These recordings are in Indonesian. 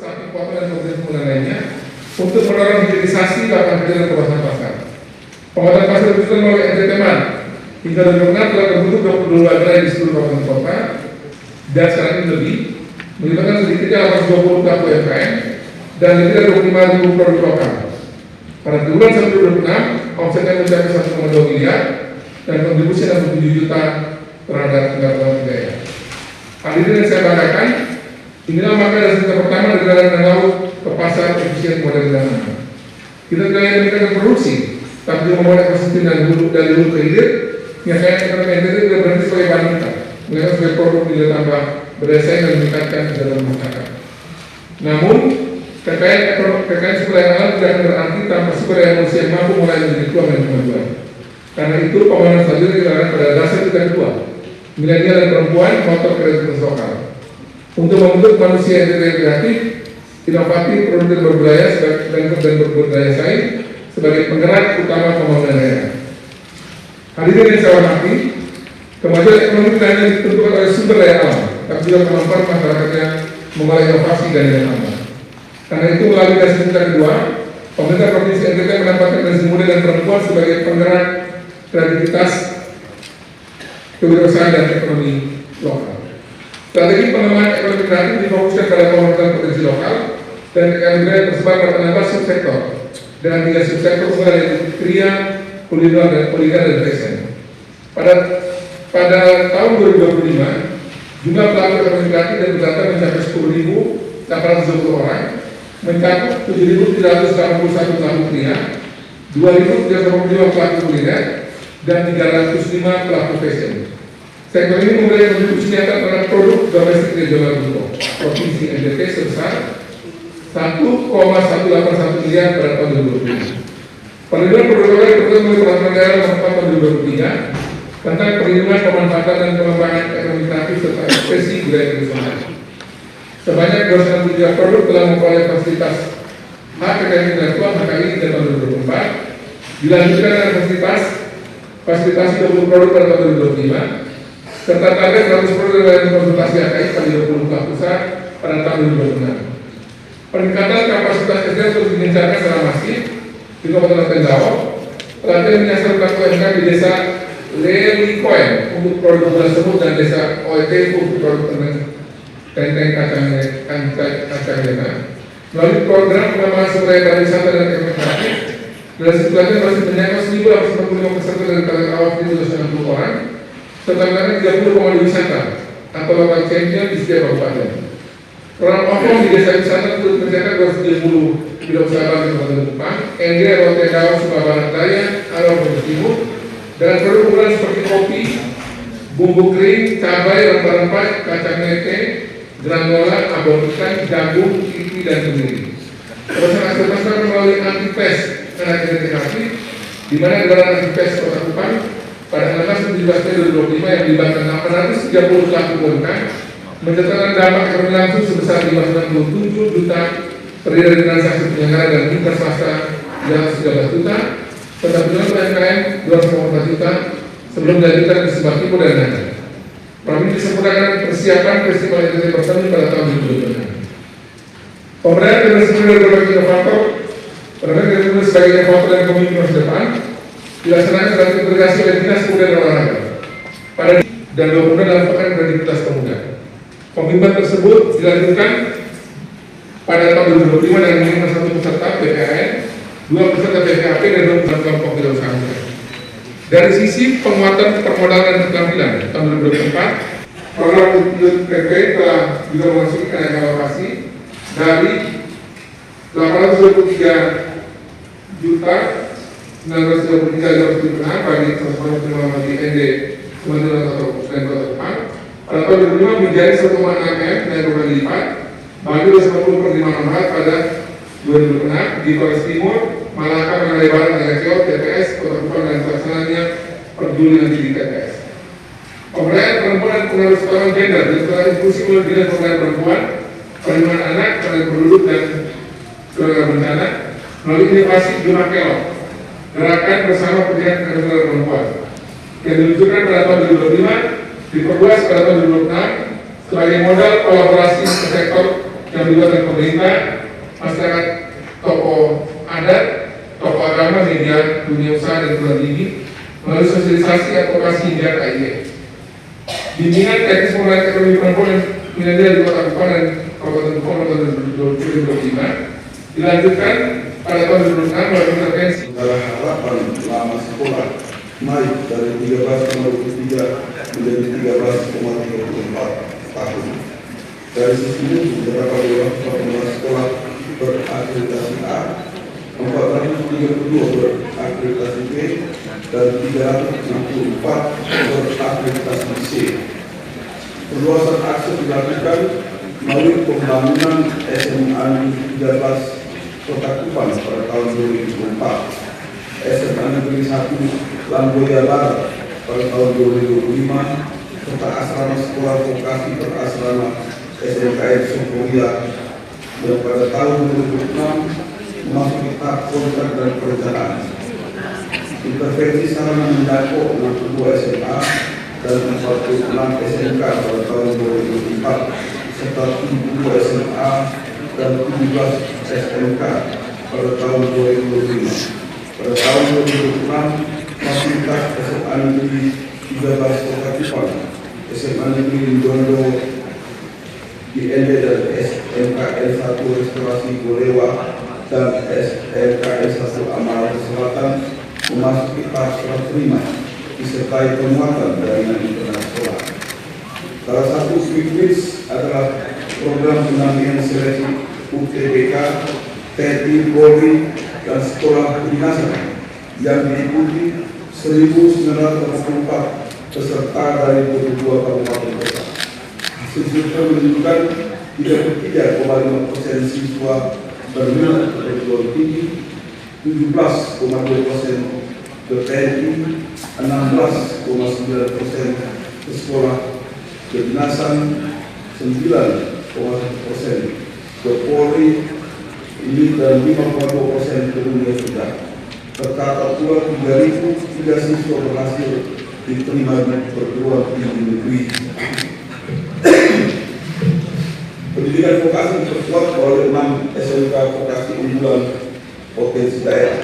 sapi potong dan kemudian lainnya untuk mendorong hilirisasi lapangan kerja dan kawasan pasar. Penguatan pasar diwujudkan melalui entertainment. Hingga 2006 telah terbentuk 22 gerai di seluruh kawasan kota dan sekarang ini lebih melibatkan sedikitnya 820 pelaku UMKM dan lebih dari 25.000 produk lokal. Pada bulan 2026, omsetnya mencapai 1,2 miliar dan kontribusi 67 juta terhadap pendapatan negara. Hal ini yang saya banggakan. Inilah maka dari kita pertama negara dan laut ke pasar efisien modern dan aman. Kita tidak hanya meningkatkan produksi, tapi juga membuat ekosistem dari hulu ke hilir. Nyatanya ekonomi NTT tidak berhenti sebagai bahan mentah, melainkan sebagai produk nilai tambah berdaya saing dan meningkatkan kesejahteraan masyarakat. Namun, kekayaan sumber daya alam tidak akan berarti tanpa sumber daya manusia yang mampu mulai menjadi peluang dan kemajuan. Karena itu, pembangunan selanjutnya kita akan pada dasar kita kedua, milenial dan perempuan, motor kreativitas lokal. Untuk membentuk manusia yang kreatif, inovatif, produktif berbudaya dan berbudaya saing sebagai penggerak utama pembangunan daerah. Hadirin yang saya hormati, kemajuan ekonomi tidak hanya ditentukan oleh sumber daya alam, tapi juga kemampuan masyarakatnya mengolah inovasi dan nilai tambah. Karena itu melalui dasar kita kedua, pemerintah provinsi NTT menempatkan generasi muda dan perempuan sebagai penggerak kreativitas, kewirausahaan dan ekonomi lokal. Strategi pengembangan ekonomi kreatif difokuskan pada pengembangan potensi lokal dan ekonomi tersebar pada 16 subsektor dengan 3 subsektor mulai dari kria, kuliner dan fashion. Pada tahun 2025, jumlah pelaku ekonomi kreatif dan wisata mencapai 10.820 orang, mencakup 7.381 pelaku kria, 2.385 pelaku kuliner, dan 305 pelaku fashion. Sektor ini memberi kontribusi nyata terhadap produk domestik regional bruto provinsi NTT sebesar 1,181 miliar pada tahun 2020. Perlindungan produk lokal diperlukan oleh peraturan daerah nomor 4 tahun 2003 tentang perlindungan pemanfaatan dan pengembangan ekonomi kreatif serta ekspresi budaya tradisional. Sebanyak 293 produk telah memperoleh fasilitas hak kekayaan intelektual HKI pada tahun 2024, dilanjutkan dengan fasilitasi 20 produk pada tahun 2025, serta target 100 produk dari konsultasi HKI pada 20 pelaku usaha pada tahun 2026. Peningkatan kapasitas kerja terus digencarkan secara masif di Kabupaten Tenggawa. Pelatihan menyasar pelaku UMKM di desa Lelikoen untuk produk gula semut dan desa OET untuk produk tenteng kacang dena. Melalui program pengembangan sumber daya pariwisata dan ekonomi kreatif, dalam situasi masih menjangkau 1.845 peserta dari target awal 1.290 orang, serta menarik 30 komando wisata atau lokal champion di setiap kabupaten. Program OFOM di desa wisata turut mencetak 230 wirausaha di Kabupaten Kupang, ND Rote Dawa Sumba Barat Daya, Arau Brebes Timur, dengan produk unggulan seperti kopi, bumbu kering, cabai, rempah-rempah, kacang mete, granola, abon ikan, jagung, kiwi, dan kemiri. Proses aktivitas melalui anti-pes anak kreatif, di mana gelaran anti-pes Kota Kupang pada 16 Mei 2025 yang melibatkan 830 pelaku UMKM mencatatkan dampak ekonomi langsung sebesar 597 juta terdiri dari transaksi penyelenggara dan mitra swasta yang 13 juta, serta penjualan UMKM 254 juta sebelum dilanjutkan ke sebuah timur dan lain. Program ini disempurnakan persiapan festival NTT Pertanian pada tahun 2026. Pemberdayaan generasi muda dan berbagai inovator, pengembangan generasi muda sebagai inovator dan pemimpin masa depan dilaksanakan dalam integrasi oleh Dinas Pemuda dan Olahraga pada dan 20 dalam pekan kreativitas pemuda. Pembimbingan tersebut dilanjutkan pada tahun 2025 dengan minimal 1 peserta PKN, 2 peserta PKP dan 2 peserta kelompok wirausaha. Dari sisi penguatan permodalan dan keterampilan tahun 2024, program UPP telah juga memasuki kenaikan alokasi dari 823 juta 933 bagi transformasi bagi ND Kementerian atau Kota Kupang. Pada tahun 2005 menjadi 1,6 M dan 2 kali lipat bagi 250 pertimbangan manfaat pada 2006 di Flores Timur, Malaka, Mangalebaran, Rekeo, TPS, Kota Kupang dan pelaksananya peduli nanti di TPS. Pemberdayaan perempuan dan pengaruh setara gender dan setara inklusi melalui Dinas Pemberdayaan Perempuan, Perlindungan Anak, Perlindungan Penduduk dan Keluarga Bencana melalui inovasi Jumlah Kelok, gerakan bersama pendidikan keadilan perempuan yang diluncurkan pada tahun 2025, diperluas pada tahun 2026 sebagai modal kolaborasi sektor yang melibatkan pemerintah, masyarakat, tokoh adat, tokoh agama, media, dunia usaha dan perguruan tinggi melalui sosialisasi advokasi hingga KIE. Bimbingan teknis pengembangan ekonomi perempuan dan milenial di Kota Kupang dan Kabupaten Kupang pada tahun 2025 dilanjutkan pada tahun 2006 melalui intervensi. Harapan lama sekolah naik dari 13,23 menjadi 13,34 tahun. Dari sisi itu, beberapa sekolah berakreditasi A, 432 berakreditasi B, dan 364 berakreditasi C. Perluasan akses dilakukan melalui pembangunan SMA 13 Kota Kupang pada tahun 2004, SMA Negeri 1 Lamboya Barat pada tahun 2025, serta asrama sekolah vokasi berasrama SMKN Sokoria yang pada tahun 2006 memasuki tahap kontrak dan perencanaan. Intervensi sarana menjangkau 62 SMA dan 46 SMK pada tahun 2004, serta 72 SMA dan 17 SMK pada tahun 2005. Pada tahun 2006, fasilitas SMA Negeri 13 Kota Kupang, SMA Negeri Dondo IND dan SMKN 1 Restorasi Golewa dan SMKN 1 Amal Selatan memasuki tahap serah terima disertai penguatan jaringan internet sekolah. Salah satu quick wins adalah program pendampingan seleksi UTBK, TNI, Polri, dan sekolah kedinasan yang diikuti 1.944 peserta dari 22 kabupaten kota. Hasil survei menunjukkan 33,5% siswa berminat ke perguruan tinggi, 17,2% ke TNI, 16,9% ke sekolah kedinasan, 9,1% ke Polri, ini dan 5,2% ke dunia kerja. Tercatat pula 3.003 siswa berhasil diterima di perguruan tinggi negeri. Pendidikan vokasi diperkuat oleh 6 SMK vokasi unggulan potensi daerah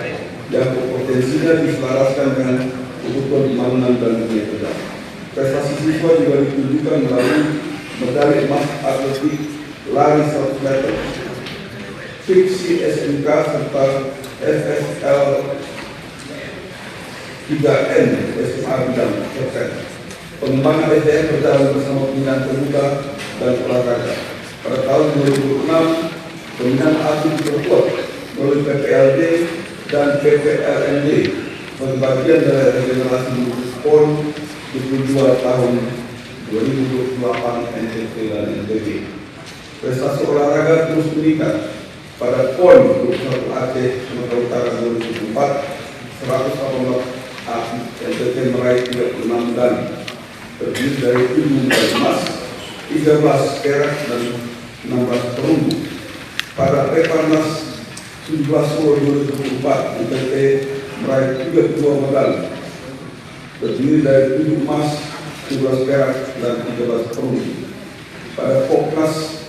yang potensinya diselaraskan dengan kebutuhan pembangunan dan dunia kerja. Prestasi siswa juga ditunjukkan melalui medali emas atletik lari 100 meter, fiksi SMK serta FSL 3N SMA bidang terkait. Pengembangan SDM berjalan bersama pembinaan pemuda dan olahraga. Pada tahun 2006, pembinaan atlet diperkuat melalui PPLD dan PPLND sebagai bagian dari regenerasi PON 22 tahun 2028 NTT dan NTB. Prestasi olahraga terus meningkat. Pada PON 21 Aceh Sumatera Utara 2004, 118 atlet NTT meraih 36 medali, terdiri dari 7 medali emas, 13 perak dan 16 perunggu. Pada Peparnas 17 Solo 2024, NTT meraih 32 medali, terdiri dari 7 emas, 17 perak dan 13 perunggu. Pada Popnas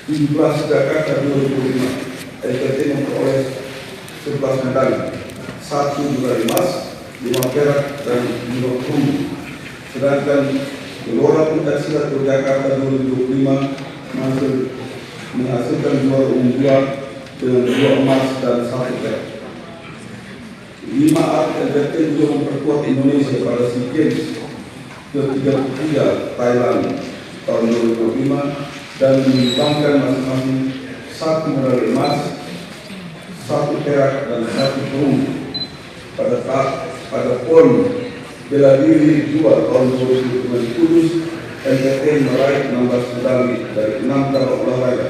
17 Jakarta 2005, NTT memperoleh 11 medali, 1 medali emas, 5 perak dan 5 perunggu. Sedangkan Gelora Pencaksilat Jakarta 2025 menghasilkan juara unggulan dengan 2 emas dan 1 perak. 5 atlet NTT juga memperkuat Indonesia pada SEA Games ke-33 Thailand tahun 2025 dan menyumbangkan masing-masing 1 medali emas, 1 perak dan 1 perunggu. Pada PON bela diri 2 tahun 2005 di Kudus, NTT meraih 16 medali dari 6 cabang olahraga,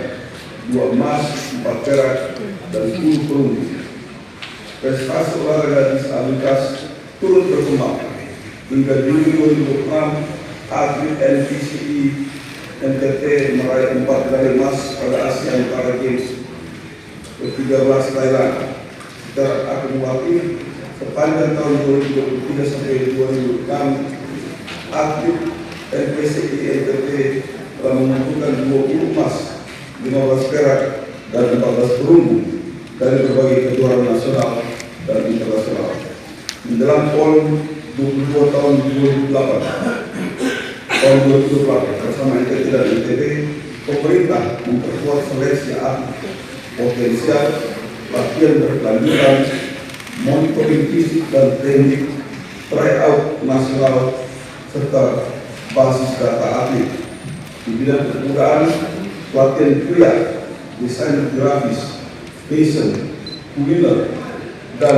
2 emas, 4 perak dan 10 perunggu. Prestasi olahraga disabilitas turut berkembang. Hingga Juli 2006, atlet NPCI NTT meraih 4 medali emas pada ASEAN Para Games ke-13 Thailand. Secara akumulatif, sepanjang tahun 2023 sampai 2006, atlet NPCI NTT telah mengumpulkan 20 emas, 15 perak, dan 14 perunggu dari berbagai kejuaraan nasional dan internasional. Menjelang PON 22 tahun 2008 bersama NTT dan ITB, pemerintah memperkuat seleksi atlet potensial, latihan berkelanjutan, monitoring fisik dan teknik, tryout nasional, serta basis data atlet. Di bidang kepemudaan, pelatihan pria, desain grafis, fashion, kuliner, dan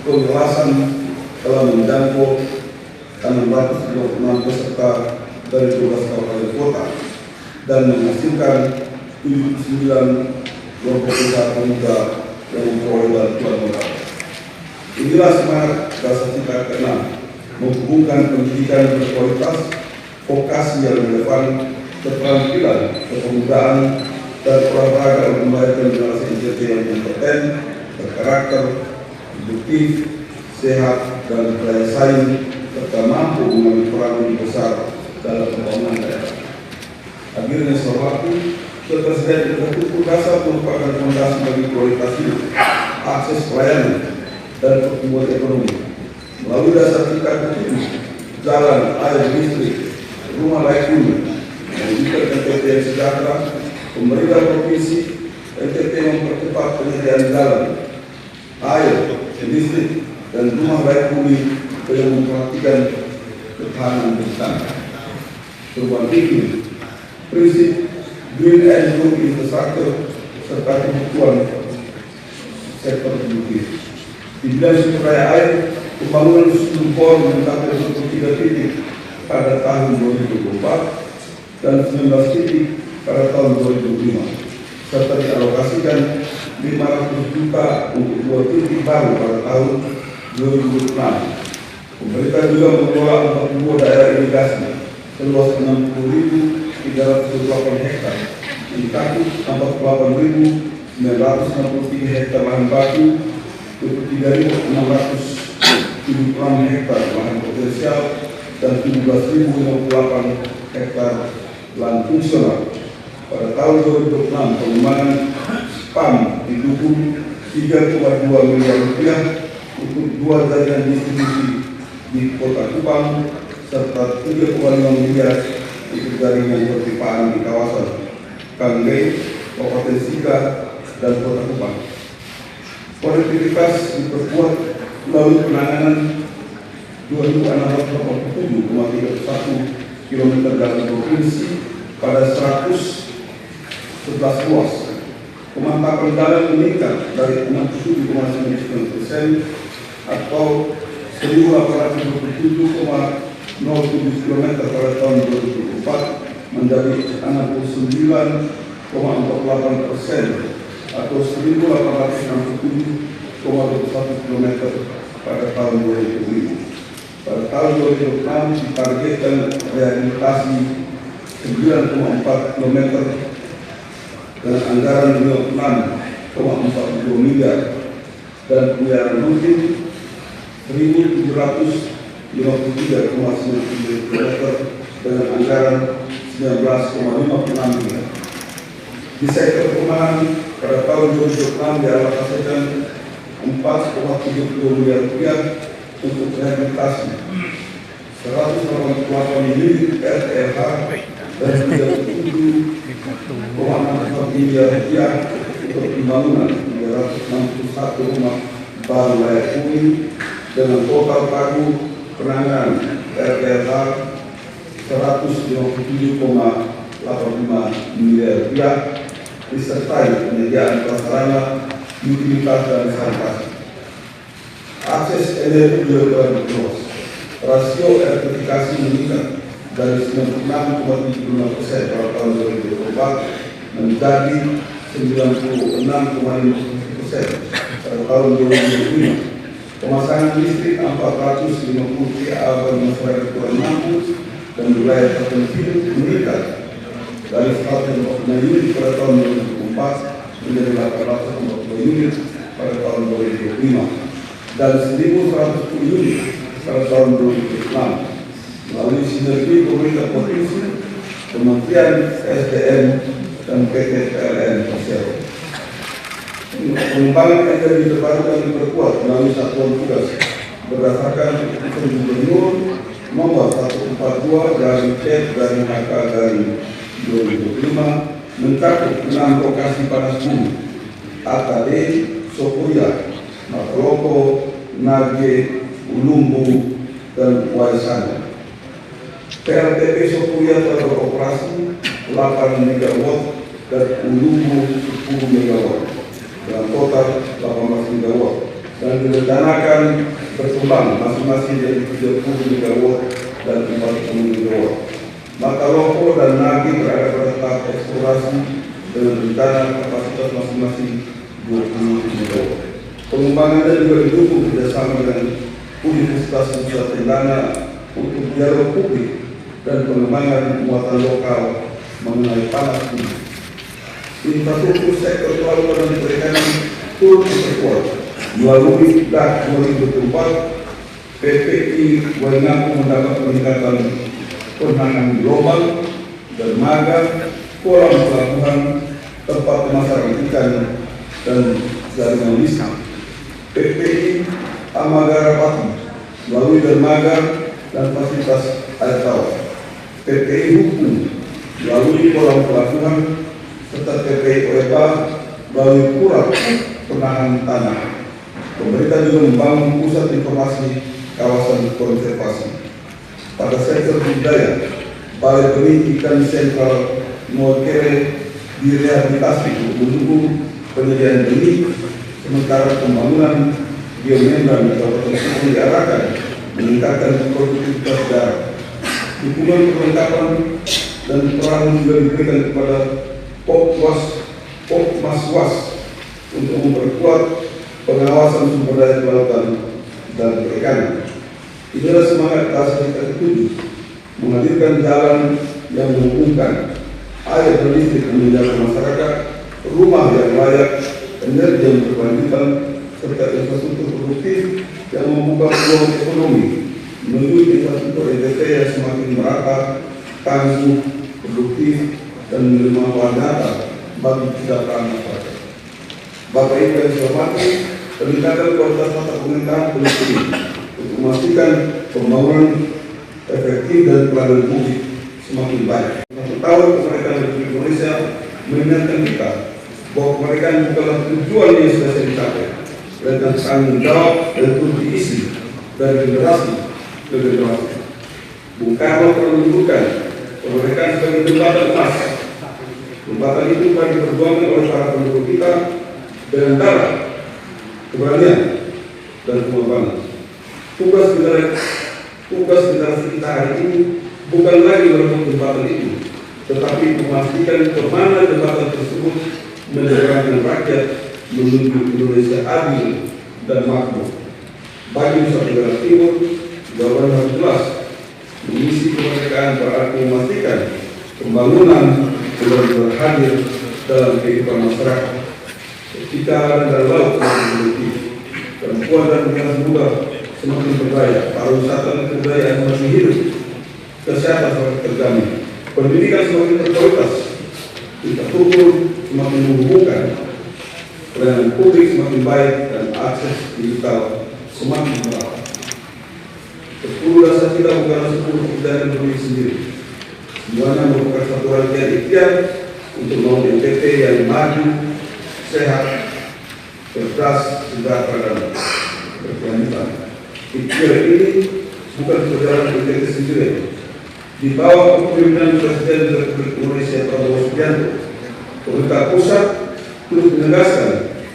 pengelasan telah menjangkau 626 peserta dari 12 kabupaten kota dan menghasilkan 79 kelompok usaha pemuda yang memperoleh bantuan modal. Inilah semangat dasar kita ke-6, menghubungkan pendidikan berkualitas, vokasi yang relevan, keterampilan, kepemudaan, dan olahraga untuk melahirkan generasi NTT yang kompeten, berkarakter, produktif, sehat, dan berdaya saing, serta mampu mengambil peran lebih besar dalam pembangunan daerah. Akhirnya sewaktu ketersediaan infrastruktur dasar merupakan fondasi bagi kualitas hidup, akses pelayanan, dan pertumbuhan ekonomi. Melalui dasar tingkat penduduk, jalan, air, listrik, rumah layak huni, mewujudkan NTT yang sejahtera, pemerintah provinsi NTT mempercepat penyediaan jalan, air, listrik, dan rumah layak huni dengan memperhatikan ketahanan bencana. Perubahan iklim, prinsip green and blue infrastructure, serta kebutuhan sektor produktif. Di bidang sumber daya air, pembangunan sistem bor mencapai 23 titik pada tahun 2024 dan 19 titik pada tahun 2025, serta dialokasikan 500 juta untuk 2 titik baru pada tahun 2026. Pemerintah juga mengelola 42 daerah irigasi seluas 60.328 hektar, mencakup 48.963 hektar lahan baku, 23.676 hektar lahan potensial, dan 17.058 hektar lahan fungsional. Pada tahun 2026, pengembangan SPAM didukung 3,2 miliar rupiah untuk 2 jaringan distribusi di Kota Kupang, serta 3,5 miliar untuk jaringan perpipaan di kawasan Kanggei, Kabupaten Sika, dan Kota Kupang. Konektivitas diperkuat melalui penanganan 2.687,31 km dalam provinsi pada 111 ruas. Pemantapan jalan meningkat dari 67,99% atau 1.827,07 km pada tahun 2024 menjadi 69,48% atau 1.867,21 km pada tahun 2005. Pada tahun 2006 ditargetkan rehabilitasi 9,4 km dengan anggaran 26,42 miliar dan pemeliharaan rutin 1.753,99 km dengan anggaran 19,56 miliar. Di sektor perumahan pada tahun 2006 dialokasikan 4,70 miliar rupiah untuk rehabilitasi 188 unit RTLH dan 37,64 miliar rupiah untuk pembangunan 361 rumah baru layak huni dengan total pagu penanganan RTLH 157,85 miliar rupiah, disertai penyediaan prasarana, utilitas, dan sanitasi. Akses energi juga berluas. Rasio elektrifikasi meningkat dari 96,76% pada tahun 2024 menjadi 96,50% pada tahun 2025. Pemasangan listrik 450 PA bagi masyarakat kurang mampu dan wilayah terpencil meningkat dari 149 unit pada tahun 2024 menjadi 840 unit pada tahun 2025 dan 1.110 unit pada tahun 2006. Melalui sinergi pemerintah provinsi, Kementerian SDM, dan PT PLN Persero. Pengembangan energi terbarukan diperkuat melalui satuan tugas berdasarkan Keputusan Gubernur Nomor 142 dari HK dari 2025 mencakup 6 lokasi panas bumi AKD, Sopuria, Makoloko, Nage, Ulumbu, dan Waisana. PLTP Sopuria telah beroperasi 8 MW dan Ulumbu 10 MW dengan total 18 MW dan direncanakan berkembang masing-masing dari 30 MW dan 40 MW. Makoloko dan Nage berada pada tahap eksplorasi dengan rencana kapasitas masing-masing 20 MW. Pengembangannya juga didukung kerjasama dengan Universitas Nusa Tenggara untuk dialog publik dan pengembangan muatan lokal mengenai panas bumi. Infrastruktur sektor kelautan dan perikanan turut diperkuat melalui DAK 2004. PPI mengaku mendapat peningkatan penanganan global, dermaga, kolam pelabuhan, tempat pemasaran ikan, dan jaringan listrik. PPI Amagara Pati melalui dermaga dan fasilitas air tawar. PPI Hukum melalui kolam pelabuhan serta PPI OEPA melalui pura penahan tanah. Pemerintah juga membangun pusat informasi kawasan konservasi. Pada sektor budaya, Balai Benih Ikan Sentral Mokere direhabilitasi untuk mendukung penyediaan benih, sementara pembangunan geomembran di Kabupaten Sukabumi diarahkan meningkatkan produktivitas darat. Dukungan perlengkapan dan peran juga diberikan kepada Pokmaswas untuk memperkuat pengawasan sumber daya kelautan dan perikanan. Inilah semangat dasar kita ketujuh, menghadirkan jalan yang menghubungkan air dan listrik menjaga masyarakat, rumah yang layak, energi yang berkelanjutan, serta infrastruktur produktif yang membuka peluang ekonomi menuju infrastruktur ETT yang semakin merata, tangguh, produktif, dan menerima manfaat nyata bagi kesejahteraan masyarakat. Bapak Ibu yang saya hormati, peningkatan kualitas tata pemerintahan penting untuk memastikan pembangunan efektif dan pelayanan publik semakin baik. Satu tahun kemerdekaan Republik Indonesia mengingatkan kita bahwa kemerdekaan bukanlah tujuan yang sudah dicapai, dan tanggung jawab dan terus diisi dari generasi ke generasi. Bung Karno pernah menyebutkan kemerdekaan sebagai jembatan emas. Jembatan itu telah diperjuangkan oleh para penduduk kita dengan darah, keberanian, dan pengorbanan. Tugas generasi kita hari ini bukan lagi merebut jembatan itu, tetapi memastikan kemana jembatan tersebut menjadikan rakyat menuju Indonesia adil dan makmur. Bagi Nusa Tenggara Timur, jawaban harus jelas. Mengisi kemerdekaan berarti memastikan pembangunan benar-benar hadir dalam kehidupan masyarakat. Ketika dan laut semakin produktif, perempuan dan generasi muda semakin berdaya, pariwisata dan kebudayaan semakin hidup, kesehatan semakin terjamin, pendidikan semakin berkualitas, infrastruktur semakin menghubungkan, pelayanan publik semakin baik, dan akses digital semakin merata. 10 dasar kita bukanlah 10 kebijakan berdiri sendiri. Semuanya merupakan satu rangkaian ikhtiar untuk membangun NTT yang maju, sehat, cerdas, sejahtera, dan berkelanjutan. Ikhtiar ini bukan perjalanan NTT sendiri. Di bawah kepemimpinan Presiden Republik Indonesia Prabowo Subianto, pemerintah pusat terus menegaskan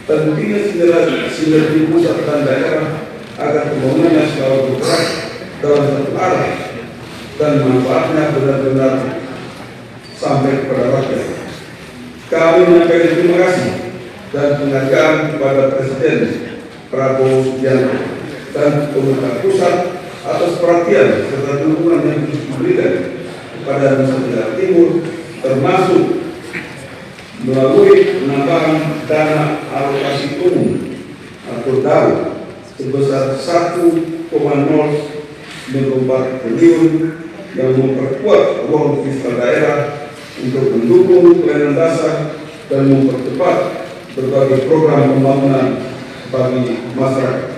pentingnya sinergi pusat dan daerah agar pembangunan nasional bergerak dalam satu arah dan manfaatnya benar-benar sampai kepada rakyat. Kami menyampaikan terima kasih dan penghargaan kepada Presiden Prabowo Subianto dan pemerintah pusat atas perhatian serta dukungan yang diberikan kepada Nusa Tenggara Timur, termasuk melalui penambahan dana alokasi umum atau DAU sebesar 1,094 triliun yang memperkuat ruang fiskal daerah untuk mendukung pelayanan dasar dan mempercepat berbagai program pembangunan bagi masyarakat.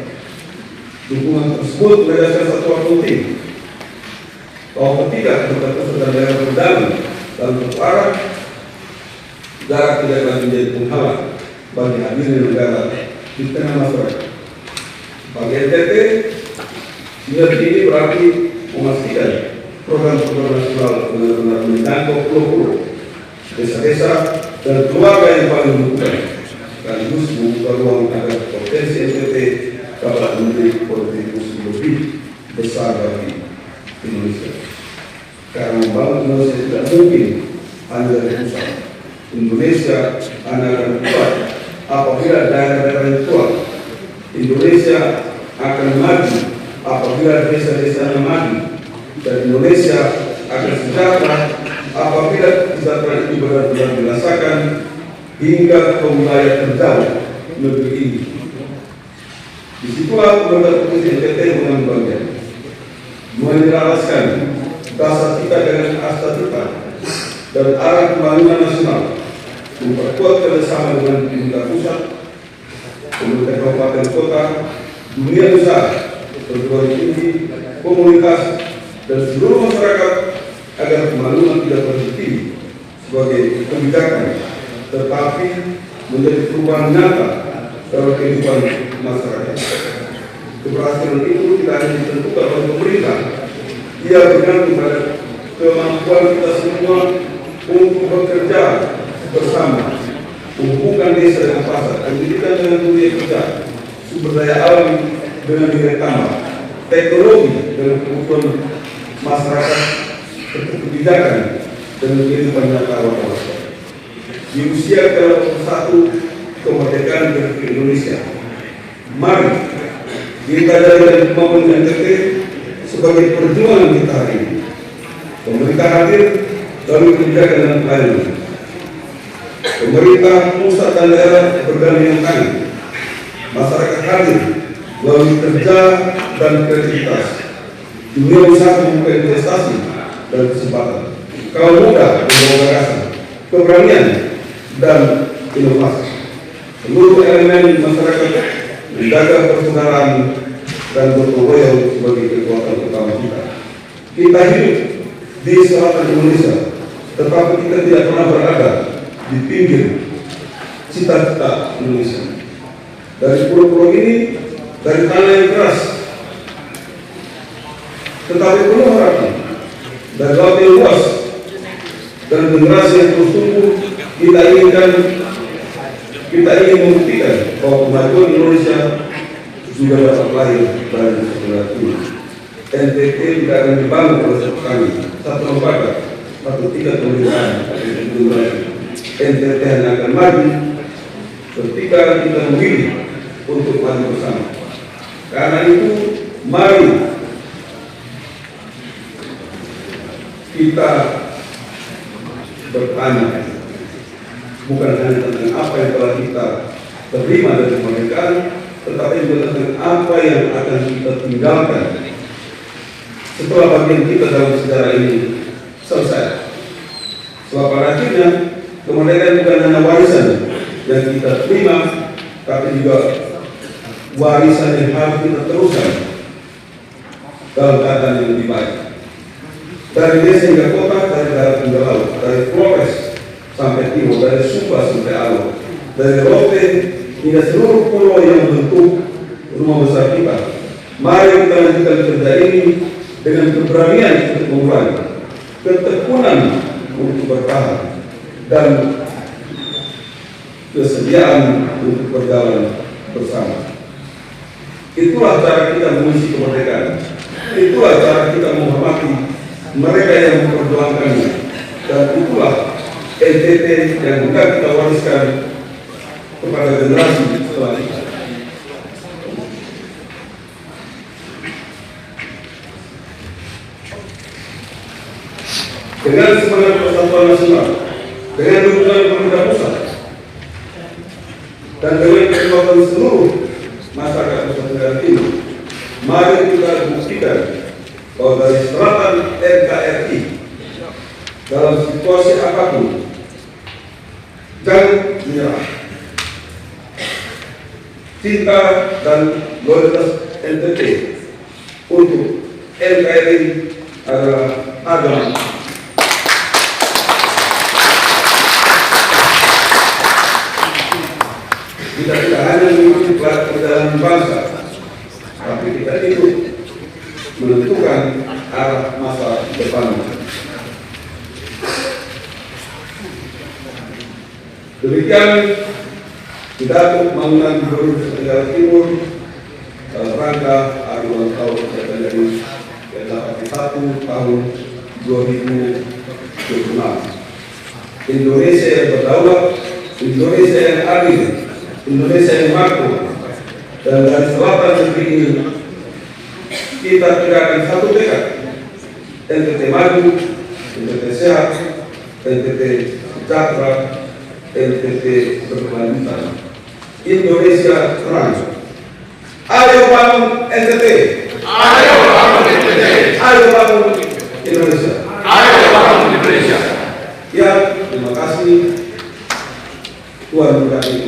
Dukungan tersebut berdasarkan satu hal penting, bahwa ketika keterkaitan daerah berdalam dan berparah, jarak tidak lagi menjadi penghalang bagi hadirnya negara di tengah masyarakat. Bagi NTT, sinergi ini berarti memastikan program-program nasional benar-benar menjangkau pulau-pulau, desa-desa, dan keluarga yang paling membutuhkan, sekaligus membuka ruang agar potensi NTT dapat menjadi kontribusi lebih besar bagi Indonesia. Karena membangun Indonesia tidak mungkin hanya dari pusat. Indonesia hanya akan kuat apabila daerah-daerah yang kuat. Indonesia akan maju apabila desa-desanya maju, dan Indonesia akan sejahtera apabila kesejahteraan itu benar-benar dirasakan hingga ke wilayah terjauh negeri ini. Disitulah pemerintah provinsi NTT mengambil bagian, menyelaraskan dasar kita dengan asta kita dan arah pembangunan nasional, memperkuat kerjasama dengan pemerintah pusat, pemerintah kabupaten kota, dunia usaha, perguruan tinggi, komunitas, dan seluruh masyarakat agar pembangunan tidak berhenti sebagai kebijakan, tetapi menjadi perubahan nyata dalam kehidupan masyarakat. Keberhasilan itu tidak hanya ditentukan oleh pemerintah, ia bergantung pada kemampuan kita semua untuk bekerja bersama, menghubungkan desa dengan pasar, pendidikan dengan dunia kerja, sumber daya alam dengan nilai tambah, teknologi dengan kebutuhan masyarakat, kebijakan dengan kehidupan nyata warga. Di usia ke-21 kemerdekaan Republik Indonesia, mari kita jadikan pembangunan NTT sebagai perjuangan kita hari ini. Pemerintah hadir dalam kebijakan dan pelayanan. Pemerintah pusat dan daerah bergandengan tangan. Masyarakat hadir melalui kerja dan kreativitas. Dunia usaha membuka investasi dan kesempatan. Kaum muda membawa gagasan, keberanian, dan inovasi. Seluruh elemen masyarakat menjaga persaudaraan dan gotong royong sebagai kekuatan utama kita. Kita hidup di selatan Indonesia, tetapi kita tidak pernah berada di pinggir cita-cita Indonesia. Dari pulau-pulau ini, dari tanah yang keras, tetapi penuh harapan, dari laut yang luas, dan generasi yang terus tumbuh, kita ingin membuktikan bahwa kemajuan Indonesia juga dapat lahir dari sekolah ini. NTT tidak akan dibangun oleh satu lembaga, satu tingkat pemerintahan. NTT hanya akan maju ketika kita memilih untuk maju bersama. Karena itu, mari kita bertanya, bukan hanya tentang apa yang telah kita terima dari kemerdekaan, tetapi juga tentang apa yang akan kita tinggalkan setelah bagian kita dalam sejarah ini selesai. Sebab pada akhirnya kemerdekaan bukan hanya warisan yang kita terima, tapi juga warisan yang harus kita teruskan dalam keadaan yang lebih baik. Dari desa hingga kota, dari darat hingga laut, dari Flores sampai Timur, dari Sumba sampai Alo, dari Rote hingga seluruh pulau yang membentuk rumah besar kita. Mari kita lanjutkan kerja ini dengan keberanian untuk memulai, ketekunan untuk bertahan, dan kesediaan untuk berjalan bersama. Itulah cara kita mengisi kemerdekaan. Itulah cara kita menghormati mereka yang memperjuangkannya. Dan itulah NTT yang hendak kita wariskan kepada generasi selanjutnya. Dengan semangat persatuan nasional, dengan dukungan pemerintah pusat, dan dengan kekuatan seluruh masyarakat Nusa Tenggara Timur, mari kita buktikan bahwa dari selatan NKRI dalam situasi apapun, jangan menyerah. Cinta dan loyalitas NTT untuk NKRI adalah agama. Kita tidak hanya mengikuti perjalanan bangsa, tapi kita ikut menentukan arah masa depan. Demikian pidato pembangunan Gubernur Tenggara Timur dalam rangka hari ulang tahun PPNRI ke-81 tahun 2026. Indonesia yang berdaulat, Indonesia yang adil, Indonesia yang makmur, dan dari selatan negeri ini kita tegakkan satu tekad: NTT maju, NTT sehat, NTT sejahtera, NTT berkelanjutan, Indonesia terang. Ayo bangun NTT, Ayo bangun NTT, ayo bangun Indonesia. ayo bangun Indonesia. Ya, terima kasih. Tuhan memberkati.